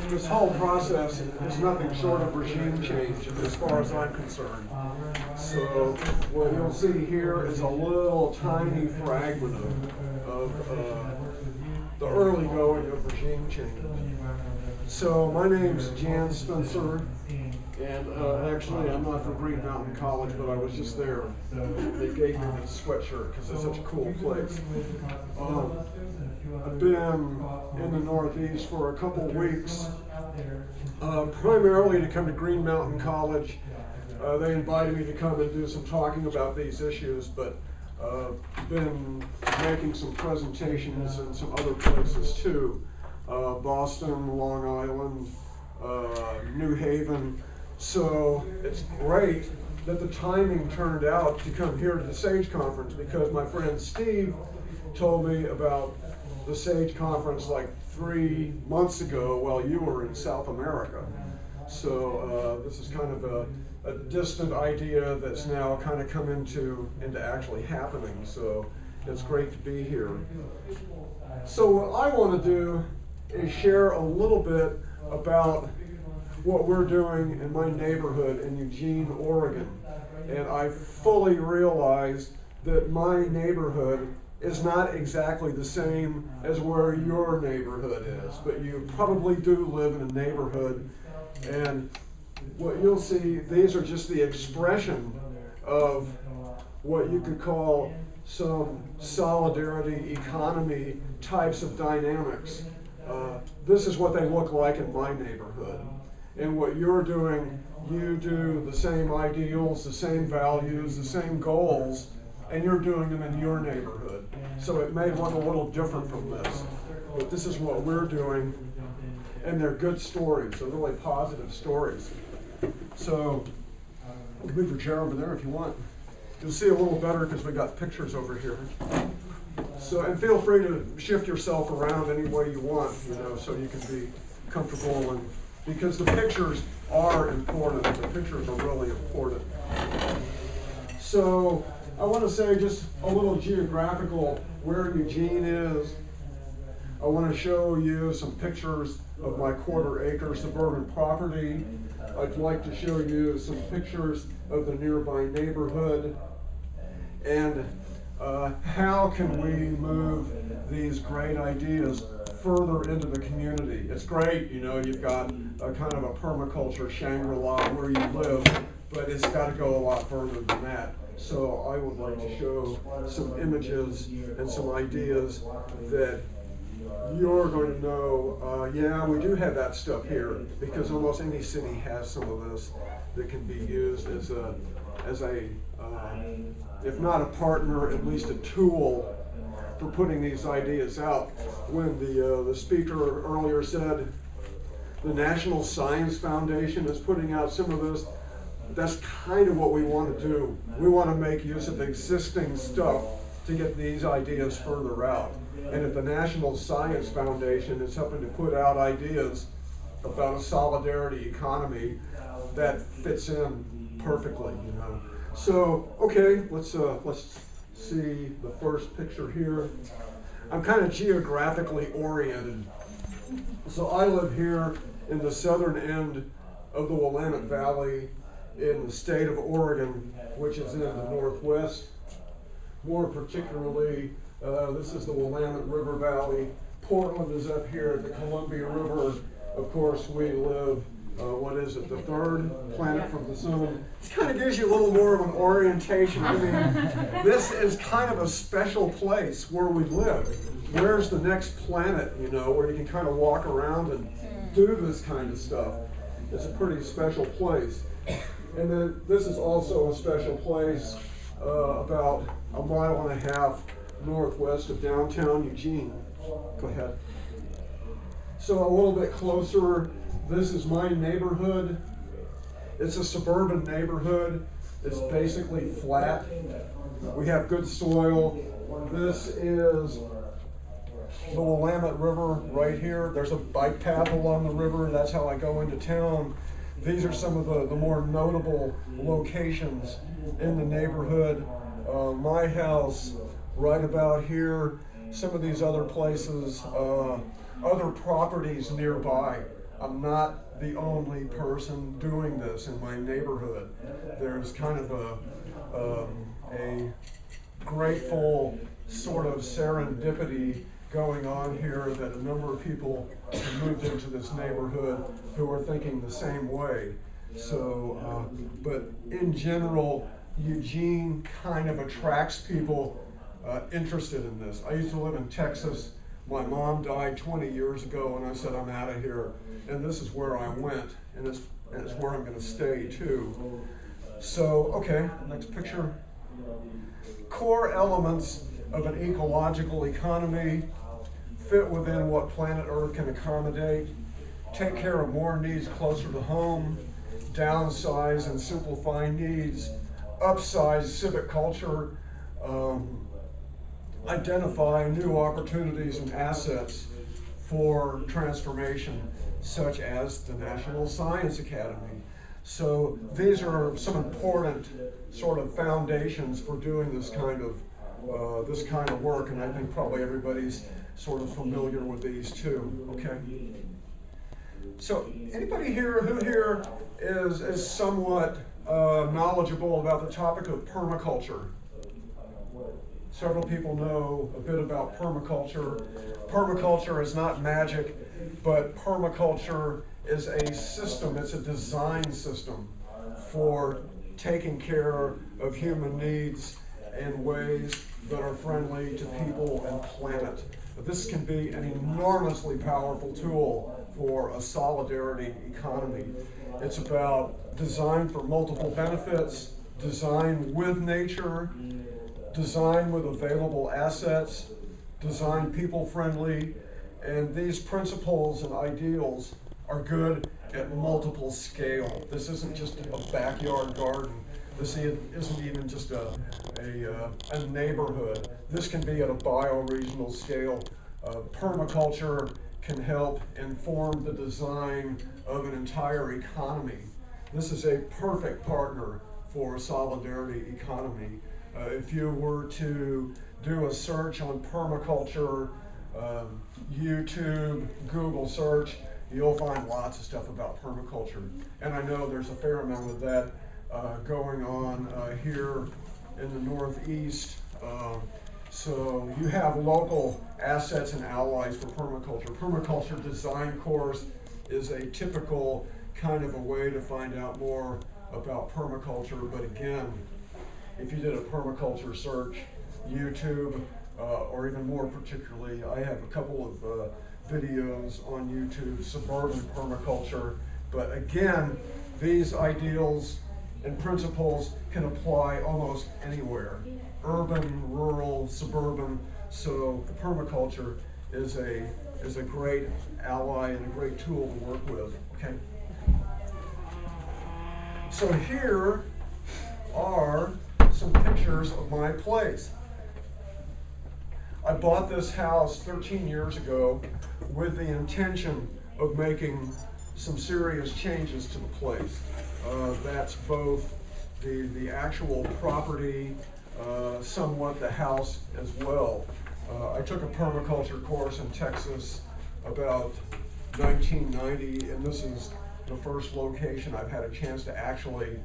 This whole process is nothing short of regime change as far as I'm concerned. So what you'll see here is a little tiny fragment of the early going of regime change. So my name's Jan Spencer, and actually I'm not from Green Mountain College, but I was just there. They gave me this sweatshirt because it's such a cool place. I've been in the Northeast for a couple weeks, primarily to come to Green Mountain College. They invited me to come and do some talking about these issues, but been making some presentations in some other places too. Boston, Long Island, New Haven. So it's great that the timing turned out to come here to the SAGE conference, because my friend Steve told me about the SAGE conference like 3 months ago while you were in South America. So this is kind of a distant idea that's now kind of come into actually happening. So it's great to be here. So what I want to do is share a little bit about what we're doing in my neighborhood in Eugene, Oregon. And I fully realize that my neighborhood is not exactly the same as where your neighborhood is, but you probably do live in a neighborhood, and what you'll see, these are just the expression of what you could call some solidarity economy types of dynamics. This is what they look like in my neighborhood. And what you're doing, you do the same ideals, the same values, the same goals, and you're doing them in your neighborhood. So it may look a little different from this, but this is what we're doing, and they're good stories, they're really positive stories. So we can move your chair over there if you want. You'll see a little better because we got pictures over here. So, and feel free to shift yourself around any way you want, so you can be comfortable, and because the pictures are important. The pictures are really important. So I want to say just a little geographical where Eugene is. I want to show you some pictures of my quarter-acre suburban property. I'd like to show you some pictures of the nearby neighborhood, and how can we move these great ideas further into the community. It's great, you've got a kind of a permaculture Shangri-La where you live, but it's got to go a lot further than that. So I would like to show some images and some ideas that you're going to know, yeah, we do have that stuff here, because almost any city has some of this that can be used as a if not a partner, at least a tool for putting these ideas out. When the speaker earlier said the National Science Foundation is putting out some of this, that's kind of what we want to do. We want to make use of existing stuff to get these ideas further out. And if the National Science Foundation is helping to put out ideas about a solidarity economy, that fits in perfectly, So, okay, let's see the first picture here. I'm kind of geographically oriented. So I live here in the southern end of the Willamette Valley in the state of Oregon, which is in the northwest. More particularly, this is the Willamette River Valley. Portland is up here at the Columbia River. Of course, we live, what is it, the third planet from the sun. It kind of gives you a little more of an orientation. I mean, this is kind of a special place where we live. Where's the next planet, where you can kind of walk around and do this kind of stuff. It's a pretty special place. And then this is also a special place about 1.5 miles northwest of downtown Eugene. Go ahead. So a little bit closer, this is my neighborhood. It's a suburban neighborhood. It's basically flat. We have good soil. This is the Willamette River right here. There's a bike path along the river. That's how I go into town. These are some of the more notable locations in the neighborhood. My house right about here. Some of these other places other properties nearby. I'm not the only person doing this in my neighborhood. There's kind of a grateful sort of serendipity going on here that a number of people have moved into this neighborhood who are thinking the same way. So, but in general, Eugene kind of attracts people interested in this. I used to live in Texas. My mom died 20 years ago, and I said, I'm out of here. And this is where I went, and it's where I'm going to stay, too. So, okay, next picture. Core elements of an ecological economy fit within what planet Earth can accommodate, take care of more needs closer to home, downsize and simplify needs, upsize civic culture, identify new opportunities and assets for transformation, such as the National Science Academy. So these are some important sort of foundations for doing this kind of work, and I think probably everybody's sort of familiar with these too. Okay. So anybody here who here is somewhat knowledgeable about the topic of permaculture? Several people know a bit about permaculture. Permaculture is not magic, but permaculture is a system, it's a design system for taking care of human needs in ways that are friendly to people and planet. But this can be an enormously powerful tool for a solidarity economy. It's about design for multiple benefits, design with nature, design with available assets, design people-friendly, and these principles and ideals are good at multiple scale. This isn't just a backyard garden. This isn't even just a neighborhood. This can be at a bioregional scale. Permaculture can help inform the design of an entire economy. This is a perfect partner for a solidarity economy. If you were to do a search on permaculture, YouTube, Google search, you'll find lots of stuff about permaculture. And I know there's a fair amount of that going on here in the Northeast. So you have local assets and allies for permaculture. Permaculture design course is a typical kind of a way to find out more about permaculture. But again, if you did a permaculture search, YouTube, or even more particularly, I have a couple of videos on YouTube, Suburban Permaculture. But again, these ideals and principles can apply almost anywhere. Urban, rural, suburban. So permaculture is a great ally and a great tool to work with. Okay. So here are some pictures of my place. I bought this house 13 years ago with the intention of making some serious changes to the place. That's both the actual property, somewhat the house as well. I took a permaculture course in Texas about 1990, and this is the first location I've had a chance to actually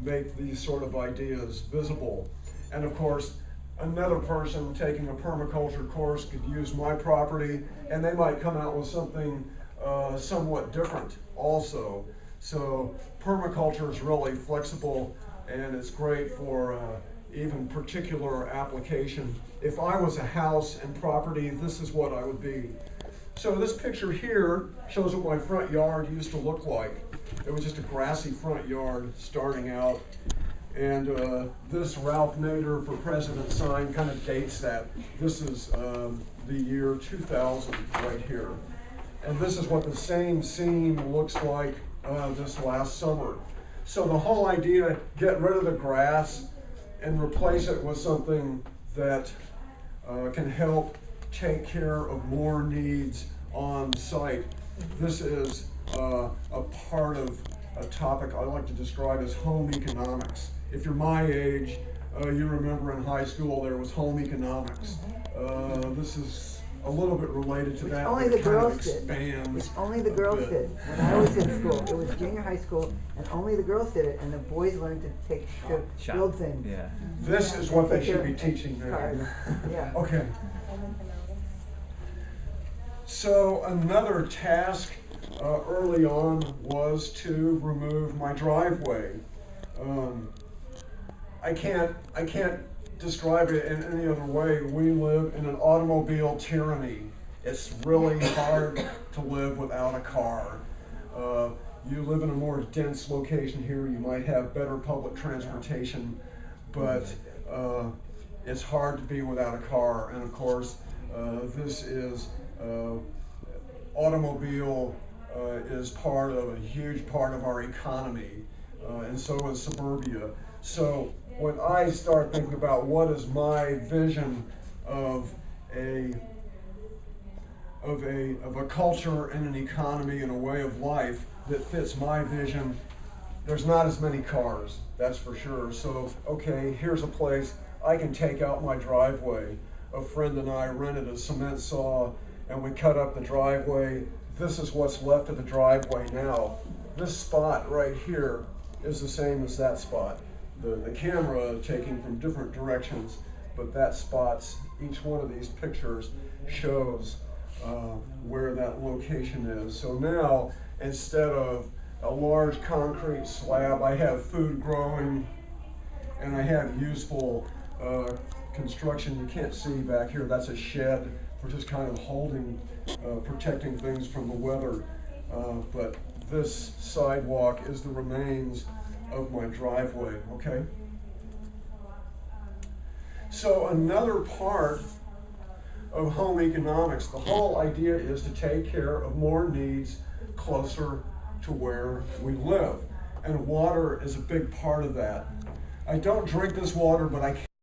make these sort of ideas visible. And of course, another person taking a permaculture course could use my property, and they might come out with something somewhat different also. So permaculture is really flexible, and it's great for even particular application. If I was a house and property, this is what I would be. So this picture here shows what my front yard used to look like. It was just a grassy front yard starting out. And this Ralph Nader for President sign kind of dates that. This is the year 2000 right here. And this is what the same scene looks like this last summer. So the whole idea, get rid of the grass and replace it with something that can help take care of more needs on site. This is a part of a topic I like to describe as home economics. If you're my age, you remember in high school there was home economics. This is a little bit related to Which that. only that the kind of girls did. expands Which only the a girls bit. did. When I was in school, it was junior high school, and only the girls did it, and the boys learned to build things. Yeah. This is what they Take should care be of teaching now. cars. Yeah. Okay. So another task early on was to remove my driveway. I can't describe it in any other way. We live in an automobile tyranny. It's really hard to live without a car. You live in a more dense location here, you might have better public transportation, but it's hard to be without a car. And of course, this is automobile is part of a huge part of our economy, and so is suburbia. So when I start thinking about what is my vision of a culture and an economy and a way of life that fits my vision, there's not as many cars, that's for sure. So, okay, here's a place I can take out my driveway. A friend and I rented a cement saw and we cut up the driveway. This is what's left of the driveway now. This spot right here is the same as that spot. The camera taking from different directions, but that spot's, each one of these pictures shows where that location is. So now, instead of a large concrete slab, I have food growing and I have useful construction. You can't see back here, that's a shed. We're just kind of holding, protecting things from the weather. But this sidewalk is the remains of my driveway, okay? So another part of home economics, the whole idea is to take care of more needs closer to where we live. And water is a big part of that. I don't drink this water, but I